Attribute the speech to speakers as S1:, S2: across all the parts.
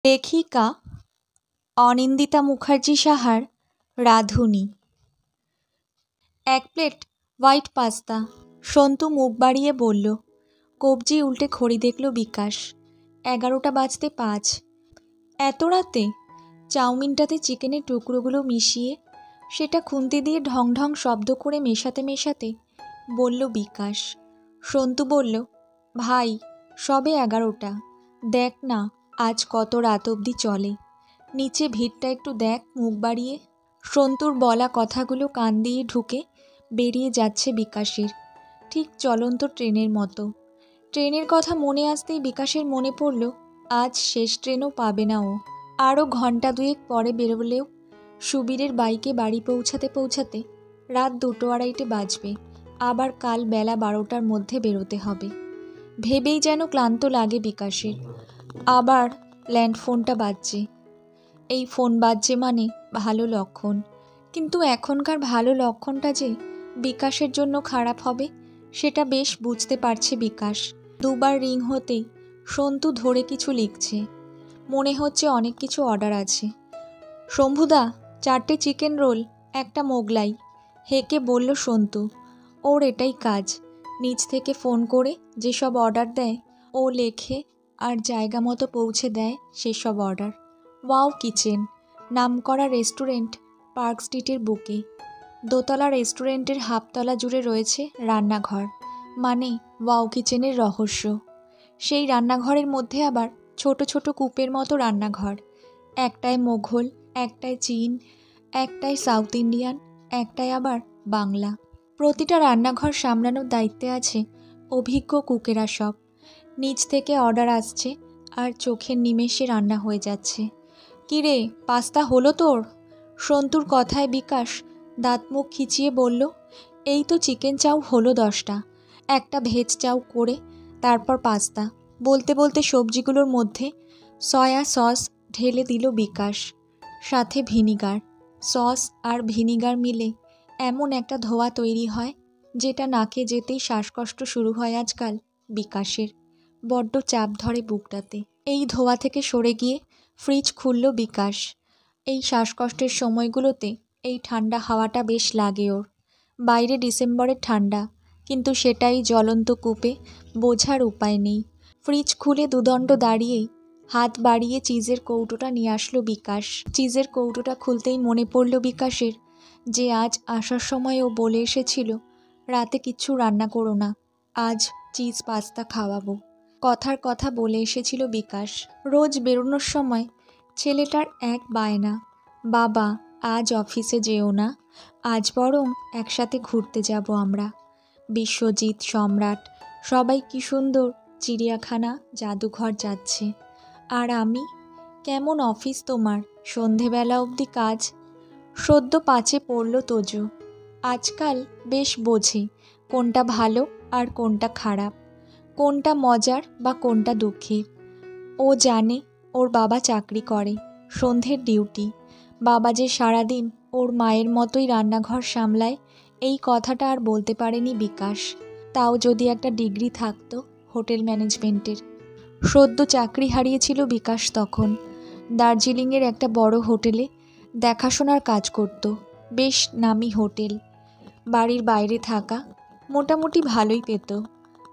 S1: লেখিকা অনিন্দিতা মুখার্জি সাহার রাঁধুনি। 1 প্লেট হোয়াইট পাস্তা। সন্তু মুখ বাড়িয়ে বলল। কবজি উল্টে ঘড়ি দেখল বিকাশ। 11টা বাজতে 5। এত রাতে? চাউমিনটাতে চিকেনের টুকরোগুলো মিশিয়ে সেটা খুন্তি দিয়ে ঢং ঢং শব্দ করে মেশাতে মেশাতে বলল বিকাশ। সন্তু বলল, ভাই সবে 11টা, দেখ না আজ কত রাত অবধি চলে। নিচে ভিড়টা একটু দেখ মুখ বাড়িয়ে। সন্তুর বলা কথাগুলো কান দিয়ে ঢুকে বেরিয়ে যাচ্ছে বিকাশের, ঠিক চলন্ত ট্রেনের মতো। ট্রেনের কথা মনে আসতেই বিকাশের মনে পড়ল আজ শেষ ট্রেনও পাবে না ও। আরও ঘন্টা 2 পরে বেরোলেও সুবীরের বাইকে বাড়ি পৌঁছাতে পৌঁছাতে রাত 2-2:30 বাজবে। আবার কাল বেলা 12টার মধ্যে বেরোতে হবে। ভেবেই যেন ক্লান্ত লাগে বিকাশের। আবার ল্যান্ডফোনটা বাজছে। এই ফোন বাজছে মানে ভালো লক্ষণ, কিন্তু এখনকার ভালো লক্ষণটা যে বিকাশের জন্য খারাপ হবে সেটা বেশ বুঝতে পারছে বিকাশ। 2বার রিং হতেই সন্তু ধরে কিছু লিখছে। মনে হচ্ছে অনেক কিছু অর্ডার আছে। শম্ভুদা 4টে চিকেন রোল, 1টা মোগলাই, হেঁকে বলল সন্তু। ওর এটাই কাজ, নিচ থেকে ফোন করে যেসব অর্ডার দেয় ও লেখে আর জায়গা মতো পৌঁছে দেয় সেসব অর্ডার। ওয়াও কিচেন নামকরা রেস্টুরেন্ট পার্ক স্ট্রিটের বুকে। দোতলা রেস্টুরেন্টের হাফতলা জুড়ে রয়েছে রান্নাঘর, মানে ওয়াও কিচেনের রহস্য। সেই রান্নাঘরের মধ্যে আবার ছোট ছোট কূপের মতো রান্নাঘর। একটায় মোঘল, একটায় চীন, একটায় সাউথ ইন্ডিয়ান, একটায় আবার বাংলা। প্রতিটা রান্নাঘর সামলানোর দায়িত্বে আছে অভিজ্ঞ কুকেরা সব। নিচ থেকে অর্ডার আসছে আর চোখের নিমেষে রান্না হয়ে যাচ্ছে। কিরে পাস্তা হলো তোর? সন্তুর কথায় বিকাশ দাঁত মুখ খিচিয়ে বলল, এই তো চিকেন চাউ হলো 10টা, একটা ভেজ চাউ করে তারপর পাস্তা। বলতে বলতে সবজিগুলোর মধ্যে সয়া সস ঢেলে দিল বিকাশ, সাথে ভিনিগার। সস আর ভিনিগার মিলে এমন একটা ধোঁয়া তৈরি হয় যেটা নাকে যেতেই শ্বাসকষ্ট শুরু হয় আজকাল বিকাশের। বড্ড চাপ ধরে বুকটাতে। এই ধোঁয়া থেকে সরে গিয়ে ফ্রিজ খুলল বিকাশ। এই শ্বাসকষ্টের সময়গুলোতে এই ঠান্ডা হাওয়াটা বেশ লাগে ওর। বাইরে ডিসেম্বরের ঠান্ডা, কিন্তু সেটাই জ্বলন্ত কূপে বোঝার উপায় নেই। ফ্রিজ খুলে দুদণ্ড দাঁড়িয়েই হাত বাড়িয়ে চিজের কৌটোটা নিয়ে আসলো বিকাশ। চিজের কৌটোটা খুলতেই মনে পড়ল বিকাশের যে আজ আসার সময় ও বলে এসেছিল রাতে কিচ্ছু রান্না করো না, আজ চিজ পাস্তা খাওয়াবো। কথার কথা বলে এসেছিল বিকাশ। রোজ বেরোনোর সময় ছেলেটার এক বায়না, বাবা আজ অফিসে যেও না, আজ বরং একসাথে ঘুরতে যাব আমরা। বিশ্বজিৎ, সম্রাট সবাই কি সুন্দর চিড়িয়াখানা, জাদুঘর যাচ্ছে, আর আমি? কেমন অফিস তোমার, সন্ধেবেলা অবধি কাজ। সদ্য 5-এ পড়ল তোজো। আজকাল বেশ বোঝে কোনটা ভালো আর কোনটা খারাপ, কোনটা মজার বা কোনটা দুঃখের। ও জানে ওর বাবা চাকরি করে, সন্ধ্যের ডিউটি। বাবা যে সারাদিন ওর মায়ের মতোই রান্নাঘর সামলায় এই কথাটা আর বলতে পারেনি বিকাশ। তাও যদি একটা ডিগ্রি থাকতো হোটেল ম্যানেজমেন্টের। সদ্য চাকরি হারিয়েছিল বিকাশ তখন। দার্জিলিংয়ের একটা বড় হোটেলে দেখাশোনার কাজ করত। বেশ নামি হোটেল, বাড়ির বাইরে থাকা, মোটামুটি ভালোই পেত।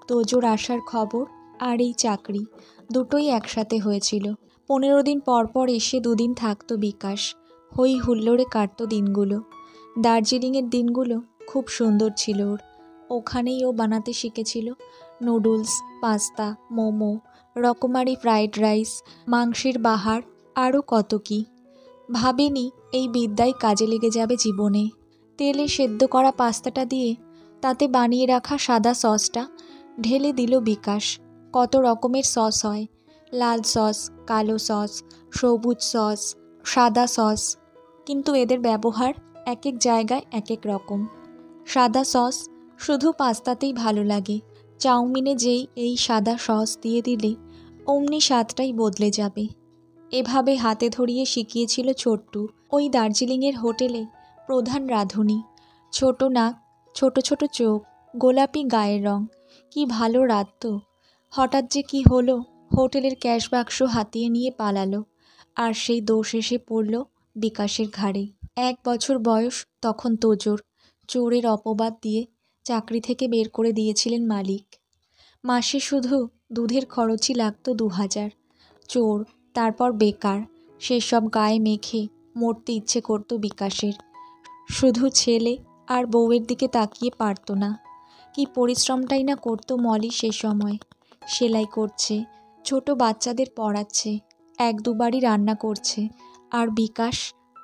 S1: তোজোর আসার খবর আর এই চাকরি দুটোই একসাথে হয়েছিল। 15 দিন পর পর এসে 2 দিন থাকতো বিকাশ। হই হুল্লোড়ে কাটতো দিনগুলো। দার্জিলিংয়ের দিনগুলো খুব সুন্দর ছিল ওর। ওখানেই ও বানাতে শিখেছিল নুডলস, পাস্তা, মোমো, রকমারি ফ্রাইড রাইস, মাংসের বাহার, আরও কত কী। ভাবেনি এই বিদ্যাই কাজে লেগে যাবে জীবনে। তেলে সেদ্ধ করা পাস্তাটা দিয়ে তাতে বানিয়ে রাখা সাদা সসটা ঢেলে দিল বিকাশ। কত রকমের সস হয়, লাল সস, কালো সস, সবুজ সস, সাদা সস, কিন্তু এদের ব্যবহার এক এক জায়গায় এক এক রকম। সাদা সস শুধু পাস্তাতেই ভালো লাগে, চাউমিনে যেই এই সাদা সস দিয়ে দিলে অমনি স্বাদটাই বদলে যাবে। এভাবে হাতে ধরিয়ে শিখিয়েছিল ছোট্টু, ওই দার্জিলিংয়ের হোটেলে প্রধান রাঁধুনি। ছোট নাক, ছোট ছোট চোখ, গোলাপি গায়ের রং, কি ভালো রাঁধত। হঠাৎ যে কি হলো, হোটেলের ক্যাশ বাক্স হাতিয়ে নিয়ে পালালো। আর সেই দোষ এসে পড়ল বিকাশের ঘাড়ে। 1 বছর বয়স তখন তোজোর। চোরের অপবাদ দিয়ে চাকরি থেকে বের করে দিয়েছিলেন মালিক। মাসে শুধু দুধের খরচই লাগত 2000। চোর, তারপর বেকার, সেসব গায়ে মেখে মরতে ইচ্ছে করত বিকাশের। শুধু ছেলে আর বউয়ের দিকে তাকিয়ে পারত না। কি পরিশ্রমটাই না করতো মলি সে সময়। সেলাই করছে, ছোট বাচ্চাদের পড়াচ্ছে, 1-2বারই রান্না করছে, আর বিকাশ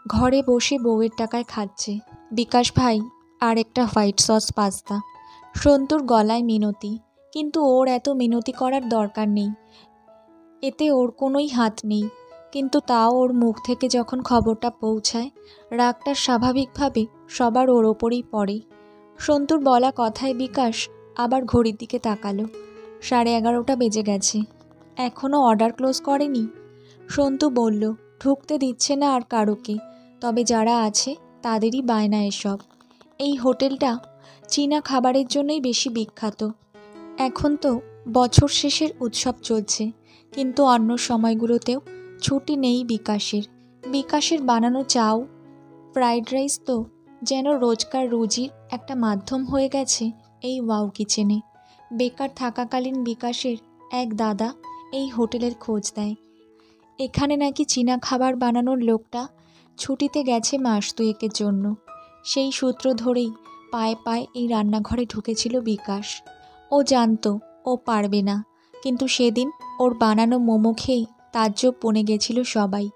S1: ঘরে বসে বউয়ের টাকায় খাচ্ছে। বিকাশ ভাই, আর একটা হোয়াইট সস পাস্তা। সন্তুর গলায় মিনতি, কিন্তু ওর এত মিনতি করার দরকার নেই, এতে ওর কোনোই হাত নেই। কিন্তু তাও ওর মুখ থেকে যখন খবরটা পৌঁছায়, রাগটা স্বাভাবিকভাবে সবার ওর ওপরেই পড়ে। সন্তুর বলা কথায় বিকাশ আবার ঘড়ির দিকে তাকালো। 11:30 বেজে গেছে। এখনও অর্ডার ক্লোজ করেনি। সন্তু বলল, ঢুকতে দিচ্ছে না আর কারোকে, তবে যারা আছে তাদেরই বায়না এসব। এই হোটেলটা চীনা খাবারের জন্যই বেশি বিখ্যাত। এখন তো বছর শেষের উৎসব চলছে, কিন্তু অন্য সময়গুলোতেও ছুটি নেই বিকাশের। বিকাশের বানানো চাউ, ফ্রাইড রাইস তো যেন রোজকার রুজির একটা মাধ্যম হয়ে গেছে এই ওয়াও কিচেনে। বেকার থাকাকালীন বিকাশের এক দাদা এই হোটেলের খোঁজ দেয়। এখানে নাকি চীনা খাবার বানানোর লোকটা ছুটিতে গেছে মাস 2-এর জন্য। সেই সূত্র ধরেই পায়ে পায়ে এই রান্নাঘরে ঢুকেছিল বিকাশ। ও জানতো ও পারবে না, কিন্তু সেদিন ওর বানানো মোমো খেয়ে তাজ্জব বনে গেছিল সবাই।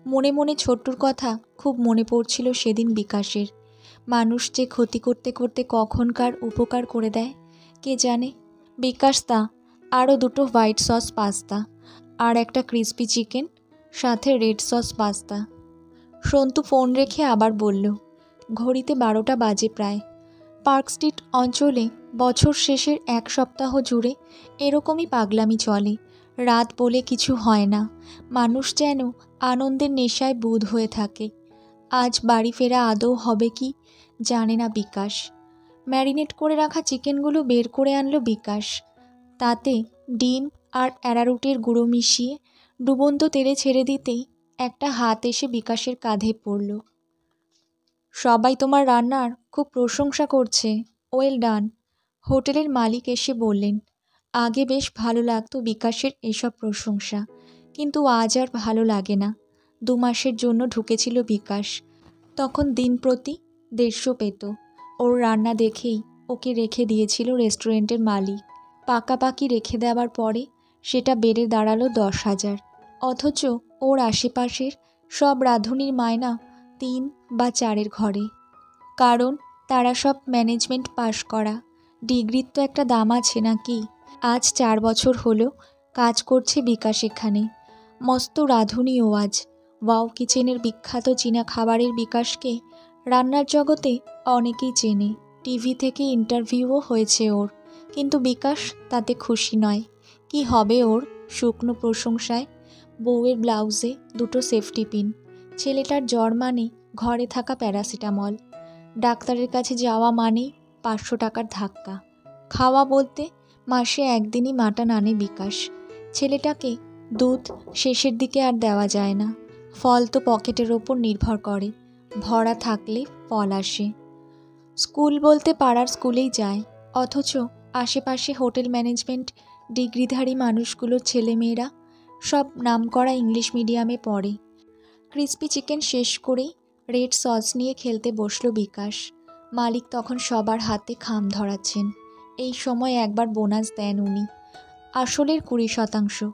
S1: মনে মনে ছোট্টুর কথা খুব মনে পড়ছিল সেদিন বিকাশের। মানুষ যে ক্ষতি করতে করতে কখনকার উপকার করে দেয় কে জানে। বিকাশ তা আরও 2টো হোয়াইট সস পাস্তা আর একটা ক্রিসপি চিকেন, সাথে red sauce pasta. Santu phone রেখে আবার বলল, ঘড়িতে 12টা বাজে প্রায়। পার্ক স্ট্রিট অঞ্চলে বছর শেষের 1 সপ্তাহ জুড়ে এরকমই পাগলামি চলে। রাত বলে কিছু হয় না, মানুষ যেন আনন্দের নেশায় বুঁদ হয়ে থাকে। আজ বাড়ি ফেরা আদৌ হবে কি জানে না বিকাশ। ম্যারিনেট করে রাখা চিকেনগুলো বের করে আনলো বিকাশ। তাতে ডিম আর অ্যারারুটের গুঁড়ো মিশিয়ে ডুবন্ত তেলে ছেড়ে দিতেই একটা হাত এসে বিকাশের কাঁধে পড়ল। সবাই তোমার রান্নার খুব প্রশংসা করছে, ওয়েল ডান। হোটেলের মালিক এসে বললেন। আগে বেশ ভালো লাগতো বিকাশের এসব প্রশংসা, কিন্তু আজ আর ভালো লাগে না। 2 মাসের জন্য ঢুকেছিল বিকাশ, তখন দিন প্রতি 150 পেত। ওর রান্না দেখেই ওকে রেখে দিয়েছিল রেস্টুরেন্টের মালিক। পাকাপাকি রেখে দেওয়ার পরে সেটা বেড়ে দাঁড়ালো 10,000। অথচ ওর আশেপাশের সব রাঁধুনির মায়না 3 বা 4-এর ঘরে, কারণ তারা সব ম্যানেজমেন্ট পাশ করা। ডিগ্রির তো একটা দাম আছে নাকি। আজ 4 বছর হলো কাজ করছে বিকাশ এখানে। মস্ত রাঁধুনি ও আজ। ওয়াও কিচেনের বিখ্যাত চীনা খাবারের বিকাশকে রান্নার জগতে অনেকেই চেনে। টিভি থেকে ইন্টারভিউও হয়েছে ওর, কিন্তু বিকাশ তাতে খুশি নয়। কি হবে ওর শুকনো প্রশংসায়? বউয়ের ব্লাউজে 2টো সেফটি পিন, ছেলেটার জ্বর মানে ঘরে থাকা প্যারাসিটামল, ডাক্তারের কাছে যাওয়া মানেই 500 টাকার ধাক্কা। খাওয়া বলতে মাসে 1 দিনই মাটন আনে বিকাশ। ছেলেটাকে দুধ শেষের দিকে আর দেওয়া যায় না। ফল তো পকেটের ওপর নির্ভর করে, ভরা থাকলে ফল আসে। স্কুল বলতে পাড়ার স্কুলেই যায়, অথচ আশেপাশে হোটেল ম্যানেজমেন্ট ডিগ্রিধারী মানুষগুলোর ছেলেমেয়েরা সব নামকরা ইংলিশ মিডিয়ামে পড়ে। ক্রিসপি চিকেন শেষ করেই রেড সস নিয়ে খেলতে বসলো বিকাশ। মালিক তখন সবার হাতে খাম ধরাচ্ছেন। এই সময় একবার বোনাস দেন উনি, আসলের 20%।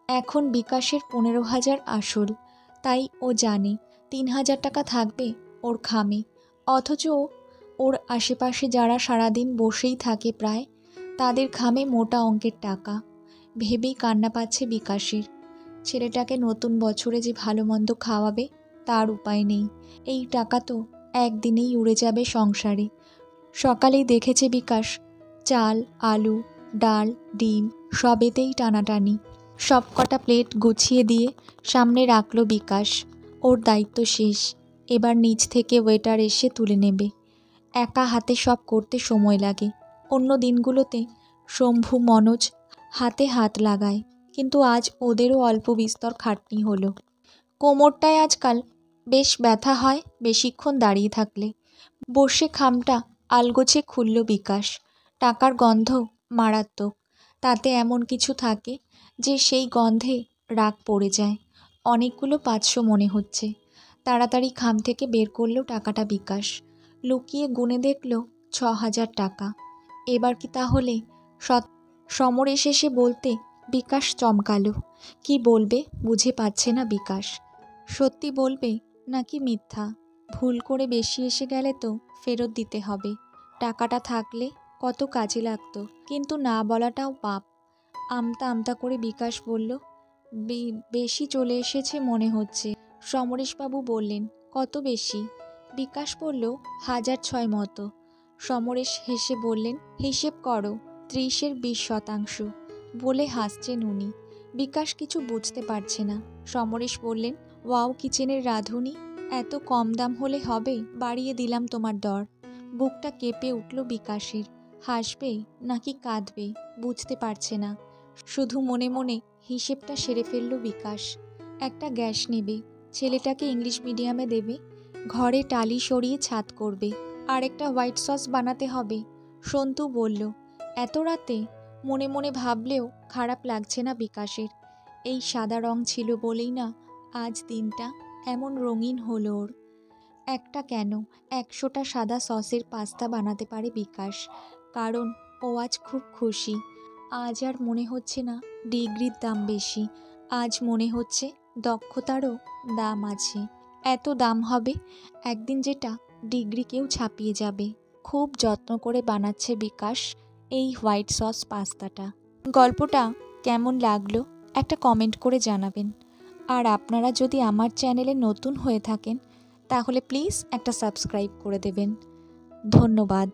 S1: এখন বিকাশের 15,000 আসল, তাই ও জানে 3,000 টাকা থাকবে ওর খামে। অথচ ওর আশেপাশে যারা সারাদিন বসেই থাকে প্রায়, তাদের খামে মোটা অঙ্কের টাকা। ভেবেই কান্না পাচ্ছে বিকাশের। ছেলেটাকে নতুন বছরে যে ভালো মন্দ খাওয়াবে তার উপায় নেই। এই টাকা তো একদিনেই উড়ে যাবে সংসারে। সকালেই দেখেছে বিকাশ চাল, আলু, ডাল, ডিম সবেতেই টানাটানি। সব কটা প্লেট গুছিয়ে দিয়ে সামনে রাখলো বিকাশ। ওর দায়িত্ব শেষ, এবার নিচ থেকে ওয়েটার এসে তুলে নেবে। একা হাতে সব করতে সময় লাগে। অন্য দিনগুলোতে শম্ভু, মনোজ হাতে হাত লাগায়, কিন্তু আজ ওদেরও অল্প বিস্তর খাটনি হলো। কোমরটায় আজকাল বেশ ব্যথা হয় বেশিক্ষণ দাঁড়িয়ে থাকলে। বসে খামটা আলগোছে খুলল বিকাশ। টাকার গন্ধ মারাত্মক। তাতে এমন কিছু থাকে যে সেই গন্ধে রাগ পড়ে যায়। অনেকগুলো 500 মনে হচ্ছে। তাড়াতাড়ি খাম থেকে বের করল টাকাটা বিকাশ। লুকিয়ে গুনে দেখল 6000 টাকা। এবার কি তাহলে সমর এসে বলতে বিকাশ চমকালো। কি বলবে বুঝে পাচ্ছে না বিকাশ। সত্যি বলবে নাকি মিথ্যা? ভুল করে বেশি এসে গেলে তো ফেরত দিতে হবে। টাকাটা থাকলে কত কাজে লাগতো, কিন্তু না বলাটাও পাপ। আমতা আমতা করে বিকাশ বলল, বেশি চলে এসেছে মনে হচ্ছে। সমরেশবাবু বললেন, কত বেশি? বিকাশ বলল, 1006 মতো। সমরেশ হেসে বললেন, হিসেব করো, 30-এর 20% বলে হাসছেন উনি। বিকাশ কিছু বুঝতে পারছে না। সমরেশ বললেন, ওয়াও কিচেনের রাঁধুনি, এত কম দাম হলে হবে? বাড়িয়ে দিলাম তোমার দর। বুকটা কেঁপে উঠল বিকাশের। হাসবে নাকি কাঁদবে বুঝতে পারছে না। শুধু মনে মনে হিসেবটা সেরে ফেলল বিকাশ। একটা গ্যাস নেবে, ছেলেটাকে ইংলিশ মিডিয়ামে দেবে, ঘরে টালি সরিয়ে ছাদ করবে, আর একটা হোয়াইট সস বানাতে হবে। সন্তু বলল, এত রাতে? মনে মনে ভাবলেও খারাপ লাগছে না বিকাশের। এই সাদা রং ছিল বলেই না আজ দিনটা এমন রঙিন হলো ওর। একটা কেন, 100টা সাদা সসের পাস্তা বানাতে পারে বিকাশ, কারণ ও আজ খুব খুশি। আজ আর মনে হচ্ছে না ডিগ্রির দাম বেশি, আজ মনে হচ্ছে দক্ষতারও দাম আছে। এত দাম হবে একদিন যেটা ডিগ্রিকেও ছাপিয়ে যাবে। খুব যত্ন করে বানাচ্ছে বিকাশ এই হোয়াইট সস পাস্তাটা। গল্পটা কেমন লাগলো একটা কমেন্ট করে জানাবেন। আর আপনারা যদি আমার চ্যানেলে নতুন হয়ে থাকেন তাহলে প্লিজ একটা সাবস্ক্রাইব করে দেবেন। ধন্যবাদ।